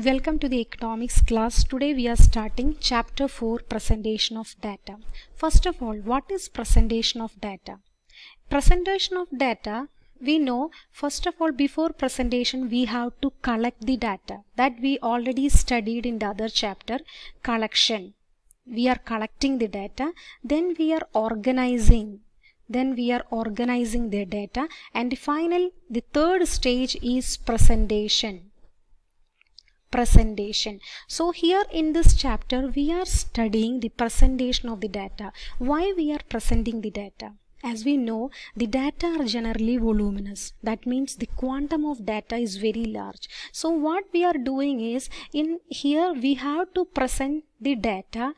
Welcome to the economics class. Today we are starting chapter 4, presentation of data. First of all, what is presentation of data? Presentation of data, we know first of all before presentation we have to collect the data that we already studied in the other chapter, collection. We are collecting the data, then we are organizing. The data, and the third stage is presentation. So here in this chapter we are studying the presentation of the data. Why we are presenting the data? As we know, the data are generally voluminous. That means the quantum of data is very large. So what we are doing is, in here we have to present the data.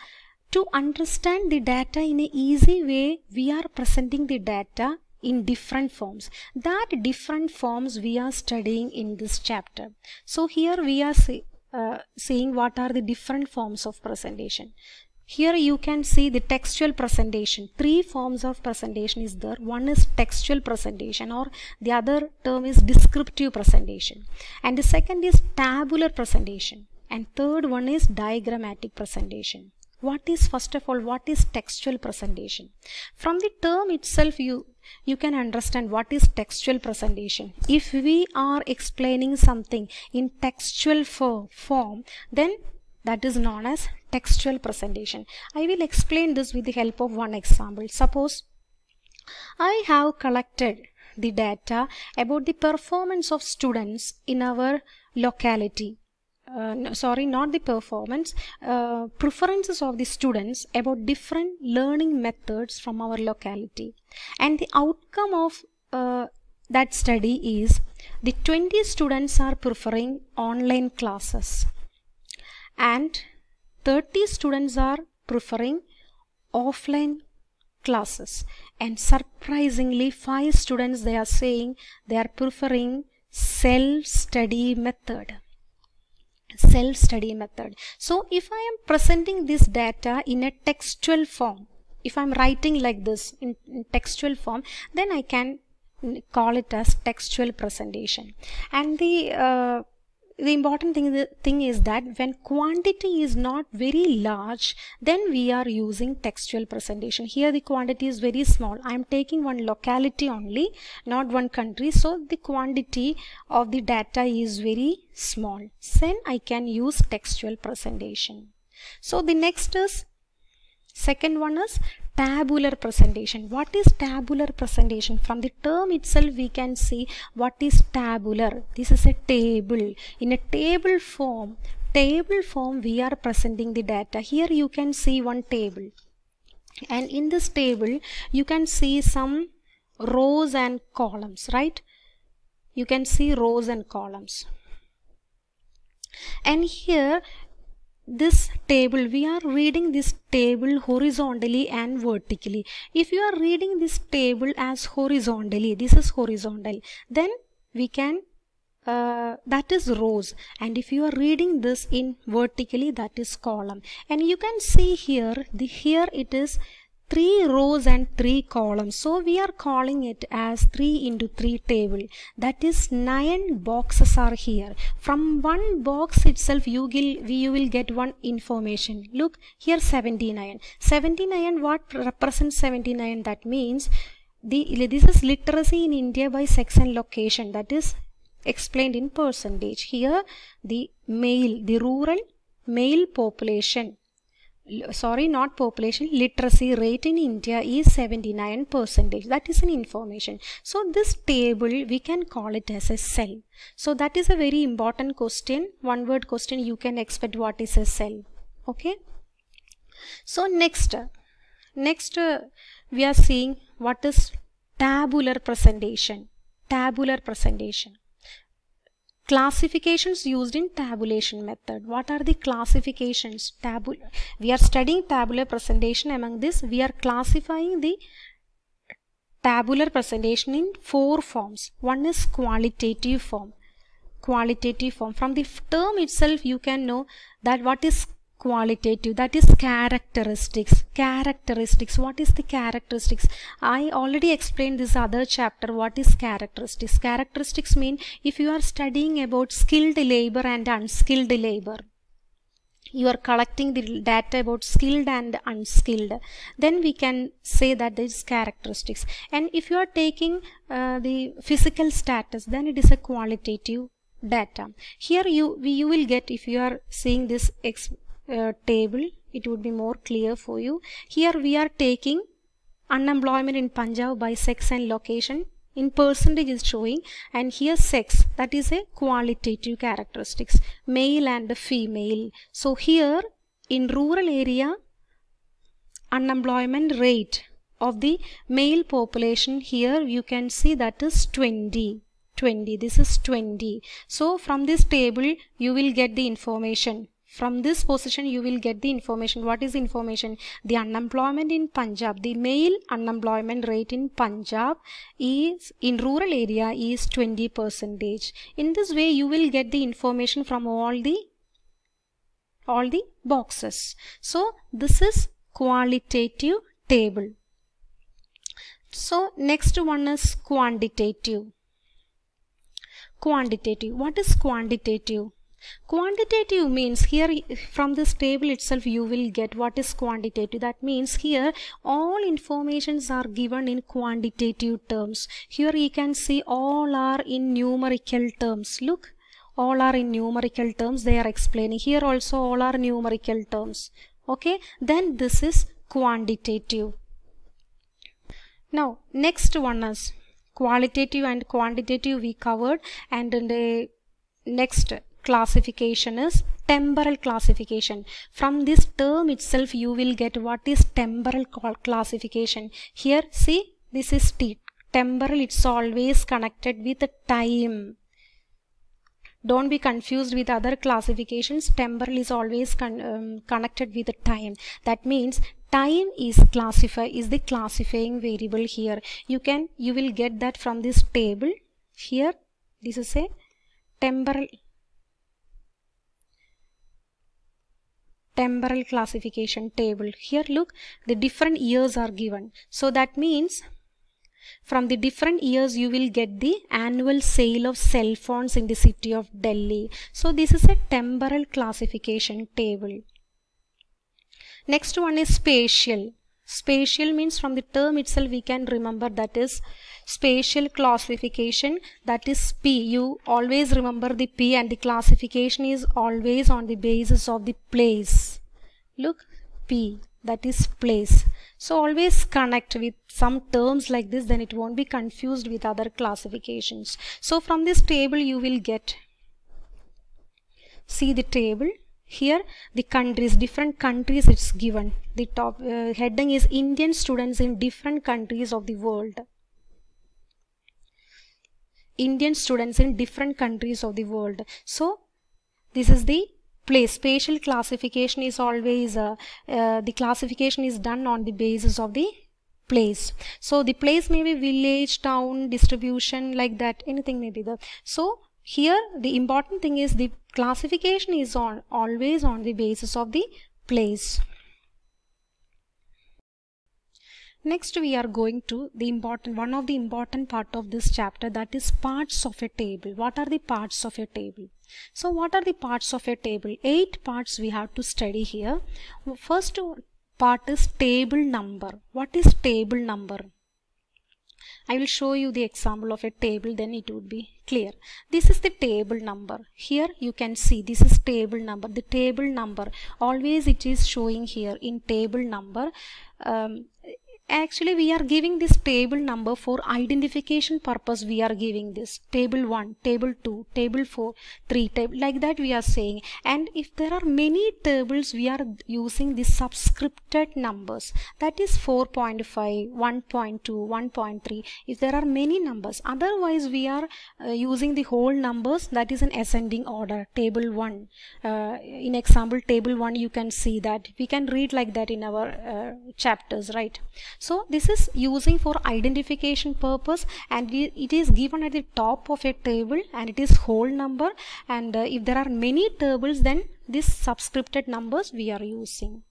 To understand the data in an easy way, we are presenting the data in different forms. That different forms we are studying in this chapter. So here we are seeing what are the different forms of presentation. Here you can see the textual presentation. Three forms of presentation is there. One is textual presentation, or the other term is descriptive presentation. And the second is tabular presentation. And third one is diagrammatic presentation. First of all, what is textual presentation? From the term itself, you can understand what is textual presentation. If we are explaining something in textual form, then that is known as textual presentation. I will explain this with the help of one example. Suppose I have collected the data about the performance of students in our locality. Not the performance, preferences of the students about different learning methods from our locality. And the outcome of that study is the 20 students are preferring online classes and 30 students are preferring offline classes, and surprisingly 5 students they are saying they are preferring self-study method. So if I am presenting this data in a textual form, if I am writing like this in textual form, then I can call it as textual presentation. And the important thing is that when quantity is not very large, then we are using textual presentation. Here the quantity is very small. I am taking one locality only, not one country. So the quantity of the data is very small. Then I can use textual presentation. So the next is, second one is tabular presentation. What is tabular presentation? From the term itself we can see what is tabular. This is a table. In a table form we are presenting the data. Here you can see one table, and in this table you can see some rows and columns, right? You can see rows and columns. And here this table, we are reading this table horizontally and vertically. If you are reading this table as horizontally, this is horizontal, then we can that is rows, and if you are reading this in vertically, that is column. And you can see here it is 3 rows and 3 columns. So we are calling it as 3 into 3 table. That is 9 boxes are here. From one box itself you will get one information. Look here, 79. 79, what represents 79? That means this is literacy in India by sex and location. That is explained in percentage. Here the rural male population, literacy rate in India is 79%. That is an information. So this table we can call it as a cell. So that is a very important question. One word question you can expect what is a cell. Okay. So next we are seeing what is tabular presentation. Classifications used in tabulation method. What are the classifications? We are studying tabular presentation. Among this, we are classifying the tabular presentation in 4 forms. One is qualitative form. From the term itself, you can know that what is qualitative, that is characteristics. What is the characteristics? I already explained this other chapter. What is characteristics? Characteristics mean if you are studying about skilled labor and unskilled labor, you are collecting the data about skilled and unskilled, then we can say that this is characteristics. And if you are taking the physical status, then it is a qualitative data. Here you will get, if you are seeing this table, it would be more clear for you. Here we are taking unemployment in Punjab by sex and location. In percentage is showing, and here sex, that is a qualitative characteristics, male and female. So here in rural area, unemployment rate of the male population, here you can see that is 20. This is 20. So from this table you will get the information. From this position you will get the information. What is information? The unemployment in Punjab, the male unemployment rate in Punjab is in rural area is 20%. In this way you will get the information from all the boxes. So this is qualitative table. So next one is quantitative. What is quantitative? Quantitative means here from this table itself you will get what is quantitative. That means here all informations are given in quantitative terms. Here you can see all are in numerical terms. Look, all are in numerical terms. They are explaining. Here also all are numerical terms. Okay, then this is quantitative. Now next one is qualitative and quantitative we covered, and in the next classification is temporal classification. From this term itself you will get what is temporal classification. Here see, this is temporal, it's always connected with time. Don't be confused with other classifications. Temporal is always connected with the time. That means time is the classifying variable here. You will get that from this table. Here this is a temporal classification table. Here look, the different years are given. So that means from the different years you will get the annual sale of cell phones in the city of Delhi. So this is a temporal classification table. Next one is spatial. Spatial means from the term itself we can remember that is spatial classification, that is P. You always remember the P, and the classification is always on the basis of the place. Look, P, that is place. So always connect with some terms like this, then it won't be confused with other classifications. So from this table you will get, see the table. Here the countries, different countries it's given. The top heading is Indian students in different countries of the world. Indian students in different countries of the world. So this is the place. Spatial classification is always the classification is done on the basis of the place. So the place may be village, town, distribution, like that, anything may be there. So here the important thing is the classification is always on the basis of the place. Next we are going to one of the important part of this chapter, that is parts of a table. What are the parts of a table? So what are the parts of a table? 8 parts we have to study here. First part is table number. What is table number? I will show you the example of a table, then it would be clear. This is the table number. Here you can see this is table number. The table number always it is showing here in table number. Actually we are giving this table number for identification purpose. We are giving this table 1, table 2, table 4, 3, table, like that we are saying. And if there are many tables, we are using the subscripted numbers, that is 4.5, 1.2, 1.3. if there are many numbers. Otherwise we are using the whole numbers, that is an ascending order. Table 1, in example table 1 you can see that we can read like that in our chapters, right? So this is using for identification purpose, and it is given at the top of a table, and it is whole number, and if there are many tables, then this subscripted numbers we are using.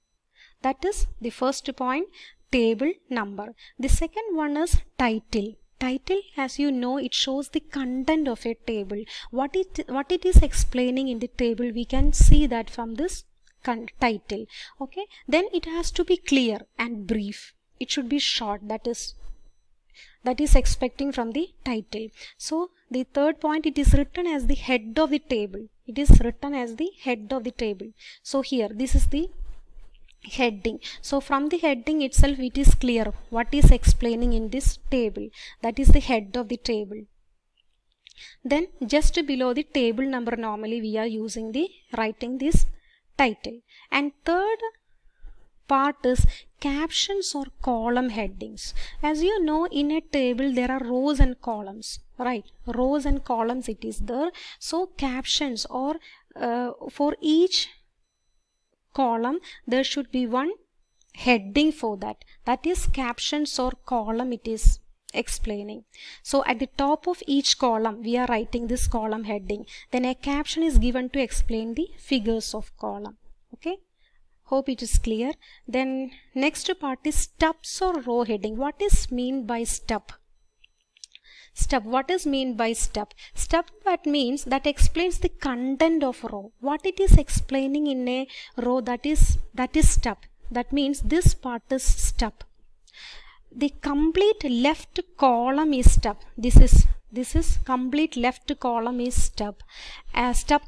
That is the first point, table number. The second one is title. Title, as you know, it shows the content of a table. What it is explaining in the table, we can see that from this title. Okay, then it has to be clear and brief. It should be short. That is expecting from the title. So the third point, it is written as the head of the table. It is written as the head of the table. So here, this is the heading. So from the heading itself, it is clear what is explaining in this table. That is the head of the table. Then just below the table number, normally we are using the writing this title. And third part is captions or column headings. As you know, in a table there are rows and columns, right? Rows and columns it is there. So captions, or for each column there should be one heading for that. That is captions or column it is explaining. So at the top of each column we are writing this column heading. Then a caption is given to explain the figures of column. Okay, hope it is clear. Then next part is stubs or row heading. What is mean by stub? Stub, what is mean by stub? Stub, that means that explains the content of row. What it is explaining in a row, that is stub. That means this part is stub. The complete left column is stub. This is complete left column is stub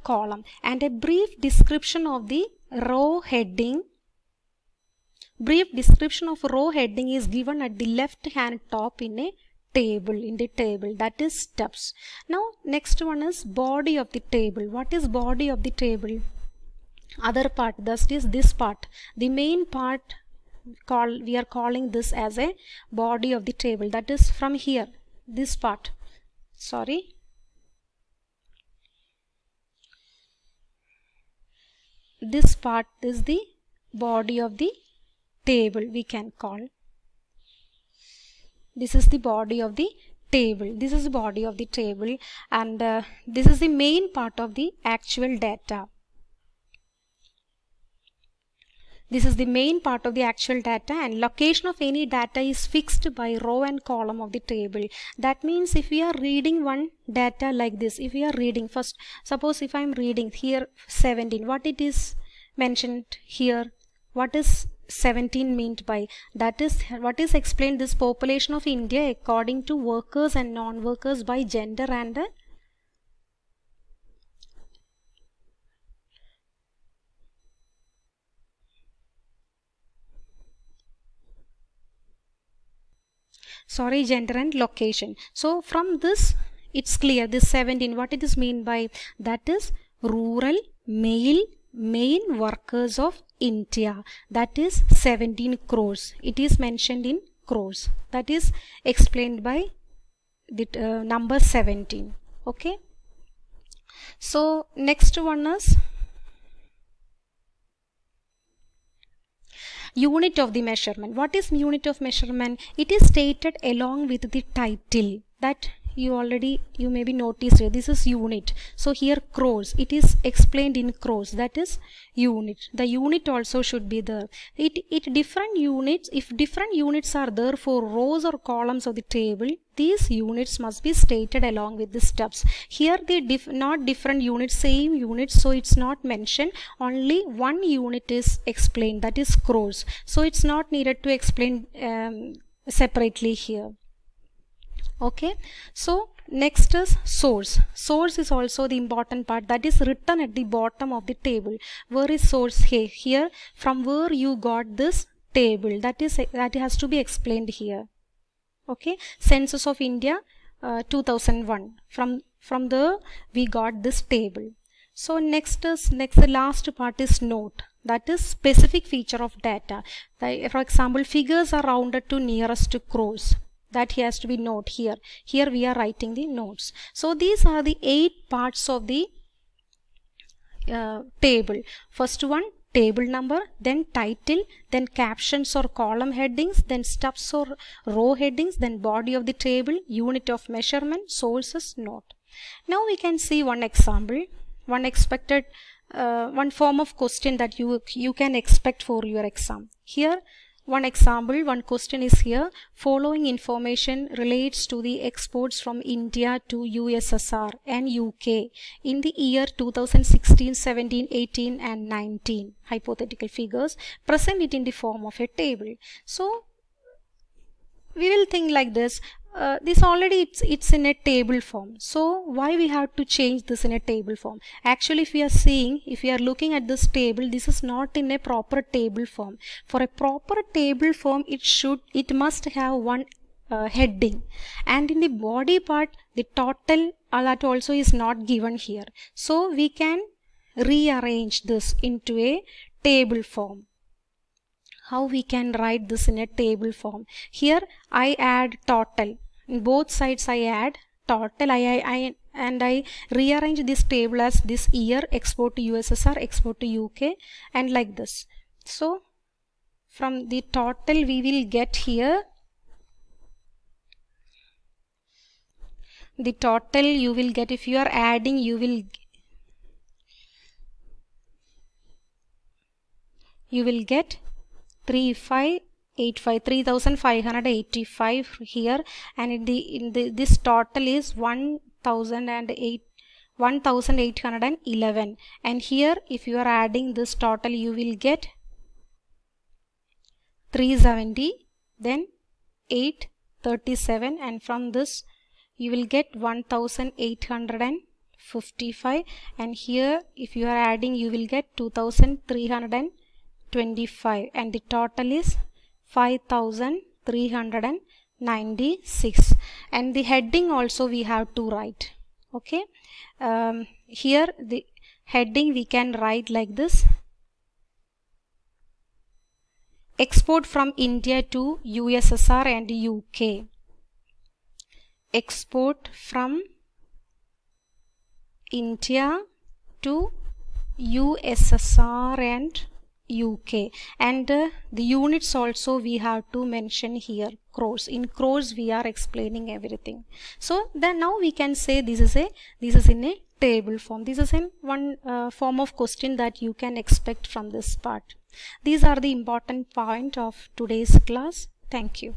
column, and a brief description of the row heading. Brief description of row heading is given at the left hand top in a table, that is stubs. Now next one is body of the table. What is body of the table? Other part, that is this part, the main part, we are calling this as a body of the table. That is from here, this part, this part is the body of the table, we can call. This is the body of the table. This is the body of the table, and this is the main part of the actual data. This is the main part of the actual data, and location of any data is fixed by row and column of the table. That means if we are reading one data like this, if we are reading first, suppose if I am reading here 17, what it is mentioned here, what is 17 meant by? That is what is explained, this population of India according to workers and non-workers by gender and gender and location. So from this it's clear, this 17, what it is mean by? That is rural male main workers of India. That is 17 crores. It is mentioned in crores. That is explained by the number 17. Okay. So next one is unit of the measurement. What is unit of measurement? It is stated along with the title. That you maybe noticed here. This is unit. So here crores, it is explained in crores. That is unit. The unit also should be there. Different units, if different units are there for rows or columns of the table, these units must be stated along with the stubs. Here they not different units, same units, so it's not mentioned. Only one unit is explained, that is crores. So it's not needed to explain separately here. Okay, so next is source. Source is also the important part, that is written at the bottom of the table. Where is source? Here, from where you got this table, that has to be explained here. Okay, Census of India 2001. From there we got this table. So the last part is note. That is specific feature of data. For example, figures are rounded to nearest to crores. That has to be note here. Here we are writing the notes. So these are the 8 parts of the table. First one, table number, then title, then captions or column headings, then stubs or row headings, then body of the table, unit of measurement, sources, note. Now we can see one example, one expected one form of question that you can expect for your exam. Here one example, one question is here. Following information relates to the exports from India to USSR and UK in the year 2016, 17, 18 and 19. Hypothetical figures. Present it in the form of a table. So we will think like this. This already it's in a table form. So why we have to change this in a table form? Actually, if we are looking at this table, this is not in a proper table form. For a proper table form, it must have one heading, and in the body part, the total that also is not given here. So we can rearrange this into a table form. How we can write this in a table form? Here I add total. In both sides I add total. And I rearrange this table as this year, export to USSR, export to UK, and like this. So from the total we will get here the total you will get. If you are adding, you will get 3585 here, and this total is 1811, and here if you are adding this total you will get 370, then 837, and from this you will get 1855, and here if you are adding you will get 2325, and the total is 5396, and the heading also we have to write. Okay, here the heading we can write like this: export from India to USSR and UK. Export from India to USSR and UK, and the units also we have to mention here, crores. In crores we are explaining everything. So then now we can say this is in a table form. This is in one form of question that you can expect from this part. These are the important point of today's class. Thank you.